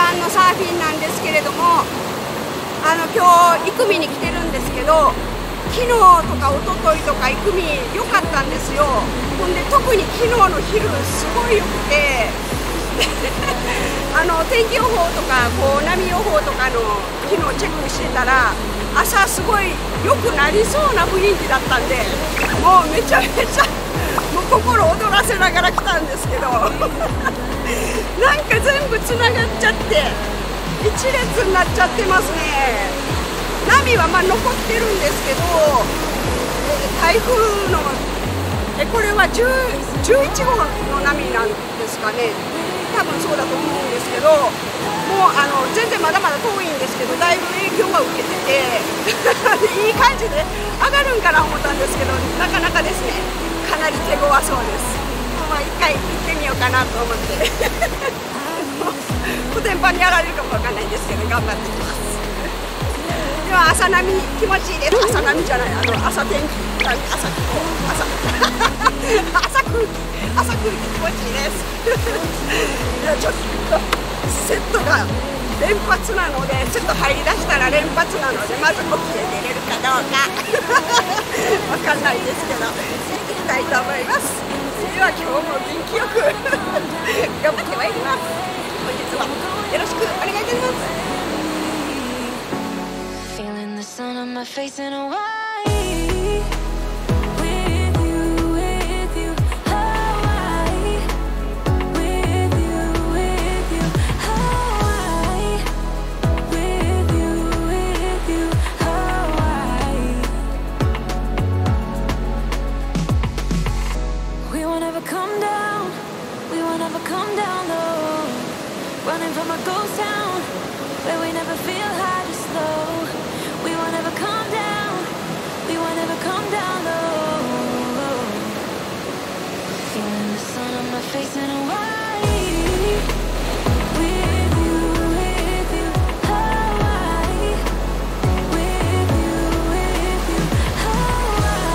版のサーフィンなんですけれども、今日生見に来てるんですけど、昨日とか一昨日とか生見良かったんですよ。ほんで特に昨日の昼すごい良くて天気予報とか波予報とかの昨日チェックしてたら、朝すごい良くなりそうな雰囲気だったんで、もうめちゃめちゃもう心躍らせながら来たんですけどなんか全部つながっちゃって一列になっちゃってますね。波は残ってるんですけど、台風のこれは11号の波なんですかね、多分そうだと思うんですけど、もう全然まだまだ遠いんですけど、だいぶ影響は受けてていい感じで上がるんかな思ったんですけど、なかなかですね、かなり手強そうです。一回行ってみようかなと思ってコテンパンにやられるかもわかんないんですけど、頑張ってきます。では朝波気持ちいいです。朝波じゃない、朝天気、朝空気気持ちいいですいやちょっとセットが連発なので、セット入りだしたら連発なので、まず沖へ出れるかどうかわかんないですけど、行ってきたいと思います。では今日も元気よく頑張ってまいります。本日はよろしくお願いいたします。Sun on my face in Hawaii. Running from a ghost town where we never feel high or slow. We won't ever come down. We won't ever come down low. Feeling the sun on my face in Hawaii. With you, Hawaii. With you, Hawaii.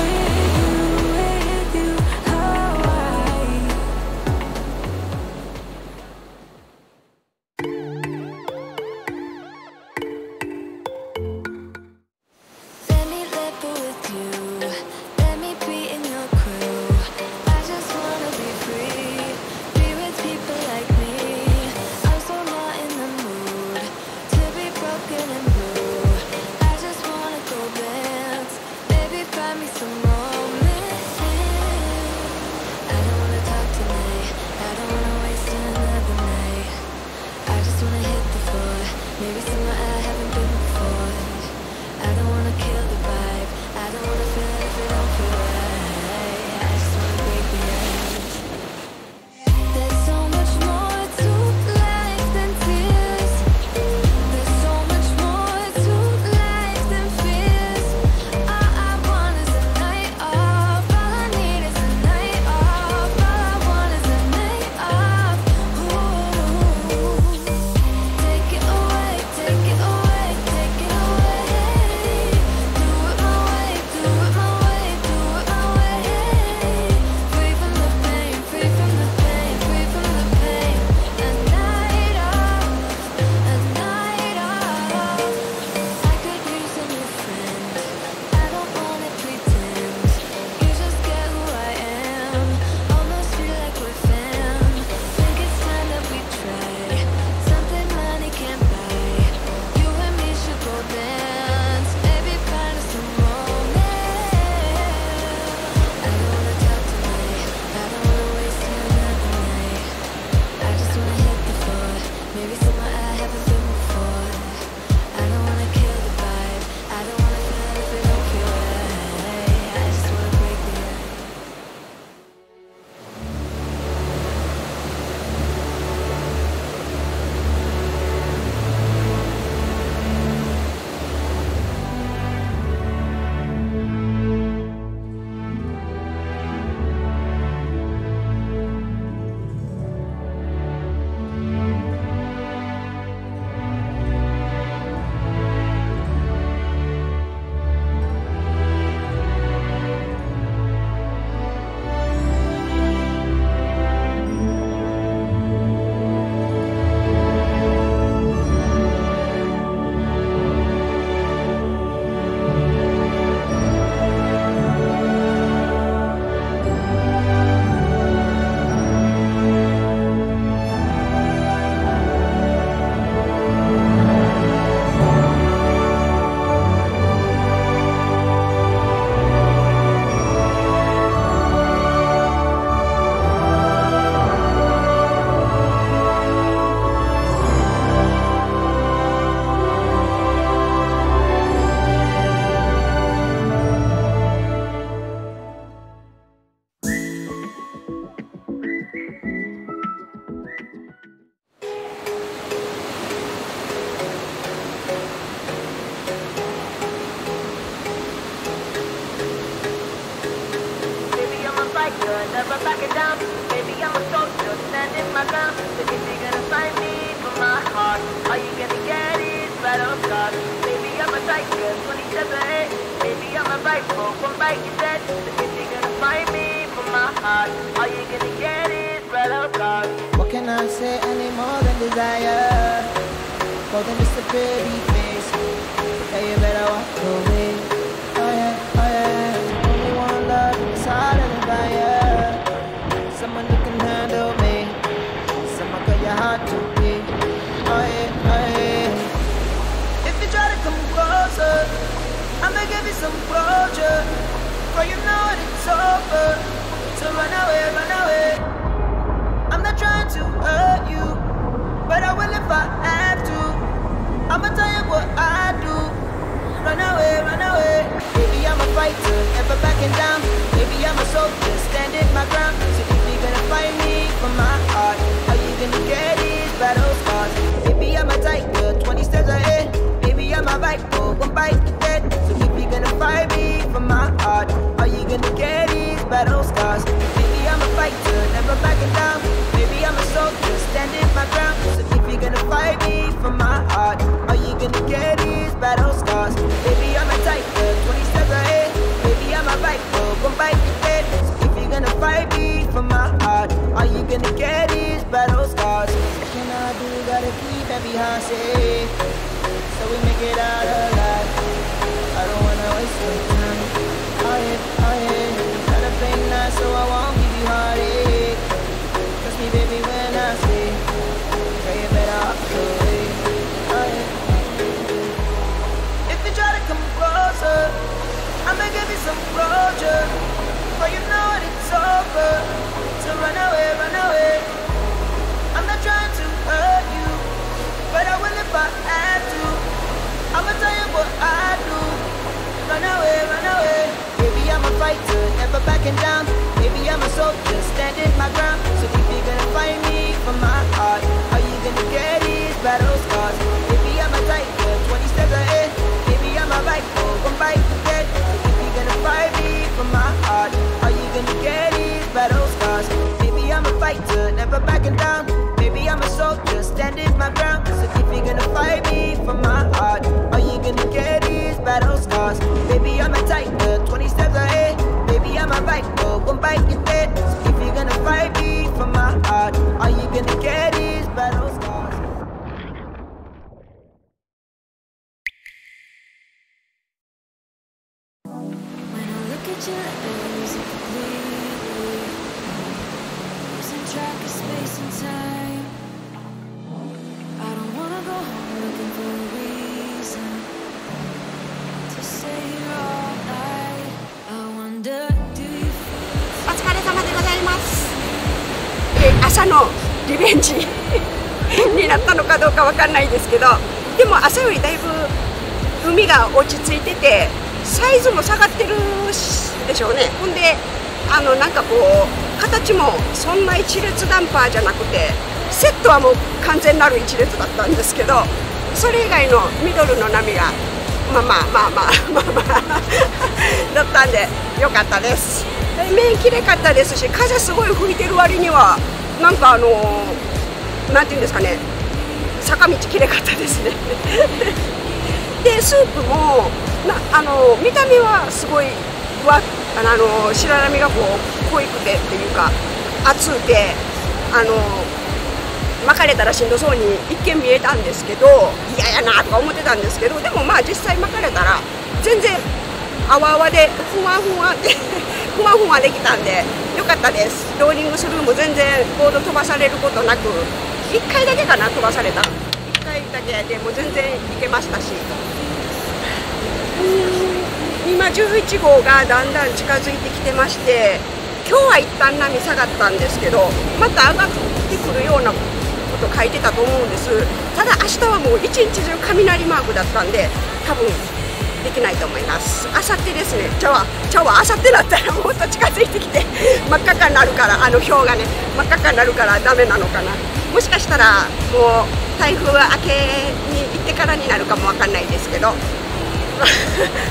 With you, Hawaii. Let me live with you. Let me be in your crew. I just wanna be free. Be with backing down. Baby, I'm a soldier, standing my ground. So if you're gonna find me for my heart, all you gonna get is battle scars. Baby, I'm a tiger, 27. Baby, I'm a rifle, one bite is dead. So if you're gonna find me for my heart, all you gonna get is battle scars. What can I say any more than desire? More than just a pretty face. Yeah, you better walk away. Oh yeah, oh yeah. Only one love, it's harder than fire. Someone who can handle me. Someone got your heart to beat. Oh yeah, oh yeah. If you try to come closer, I'ma give you some closure. For you know that it's over. So run away, run away. I'm not trying to hurt you, but I will if I have to. I'ma tell you what I do. Run away, run away. Baby, I'm a fighter, never backing down. Baby, I'm a soldier, standing my ground. So if you're gonna fight me for my heart, all you gonna get is battle scars. Baby, I'm a tiger, 20 steps ahead. Baby, I'm a rifle, one bite to dead. So if you're gonna fight me for my heart, all you gonna get is battle scars. Baby, I'm a fighter, never backing down. Baby, I'm a soldier, standing my ground. So if you're gonna fight me for my heart, all you gonna get is battle scars. Baby, I'm a tiger, 20 steps ahead. Baby, I'm a rifle, one bite to dead. So if you're gonna fight me for my heart, all you gonna get is battle scars. What can I do? Gotta keep every heart safe, so we make it out alive. I don't wanna waste your time. Oh yeah, oh yeah. Gotta play nice so I won't give you heartache. Trust me, baby, when I say, girl, you better walk away. Oh yeah. If you try to come closer, I'ma give you some closure. For you know that it's over. So run away, run away. I'm not trying to hurt you, but I will if I have to. I'ma tell you what I do. Run away, run away. Baby, I'm a fighter, never backing down. Baby, I'm a soldier, standing my ground. So if you're gonna fight me for my heart, all you gonna get is battle scars. Baby, I'm a tiger, 20 steps ahead. Baby, I'm a rifle, one bite to dead. So if you're gonna fight me for my heart, all you gonna get is battle scars. Baby, I'm a fighter, never backing down. Baby, I'm a soldier, standing my ground. So if you're gonna fight me for my heart, all you gonna get is battle scars. Baby, I'm a tiger, 20 steps ahead. Baby, I'm a rifle, one bite to dead. So if you're gonna fight me for my heart, all you gonna get is battle scars. When I look at you, I lose it completely. Losing track of space and time. I don't wanna go home looking for a reason to stay here all night. I wonder, do you feel お疲れ様でございます。朝のリベンジになったのかどうかわかんないですけど、でも朝よりだいぶ海が落ち着いてて、サイズも下がってるでしょうね。ほんでなんかこう形もそんな一列ダンパーじゃなくて、セットはもう完全なる一列だったんですけど、それ以外のミドルの波がまあだったんでよかったです。面きれかったですし、風すごい吹いてる割にはなんかなんていうんですかね、坂道きれかったですねでスープも見た目はすごい白波がこう濃いくてっていうか熱くて巻かれたらしんどそうに一見見えたんですけど、嫌やなとか思ってたんですけど、でもまあ実際巻かれたら全然あわあわでふわふわでふわふわできたんでよかったです。ローリングスルーも全然ボード飛ばされることなく、1回だけかな飛ばされた、1回だけでも全然いけましたし、今11号がだんだん近づいてきてまして、今日は一旦波下がったんですけど、また上がってくるようなこと書いてたと思うんです。ただ明日はもう一日中雷マークだったんで多分できないと思います。あさってですね。今日はあさってだったらもっと近づいてきて真っ赤かになるから、氷がね真っ赤かになるからダメなのかな。もしかしたらもう台風明けに行ってからになるかもわかんないですけど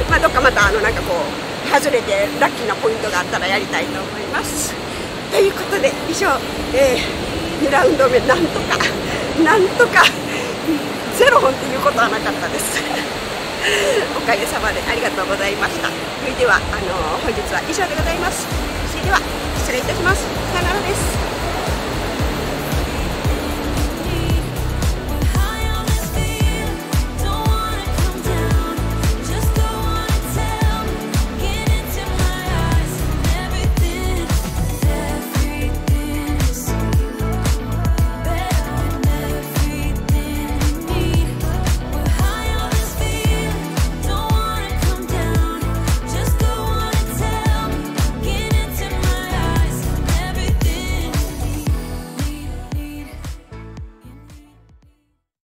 まあどっかまたなんかこう外れてラッキーなポイントがあったらやりたいと思います。ということで以上、2ラウンド目なんとか0本っていうことはなかったですおかげさまでありがとうございました。それでは本日は以上でございます。それでは失礼いたします。さよならです。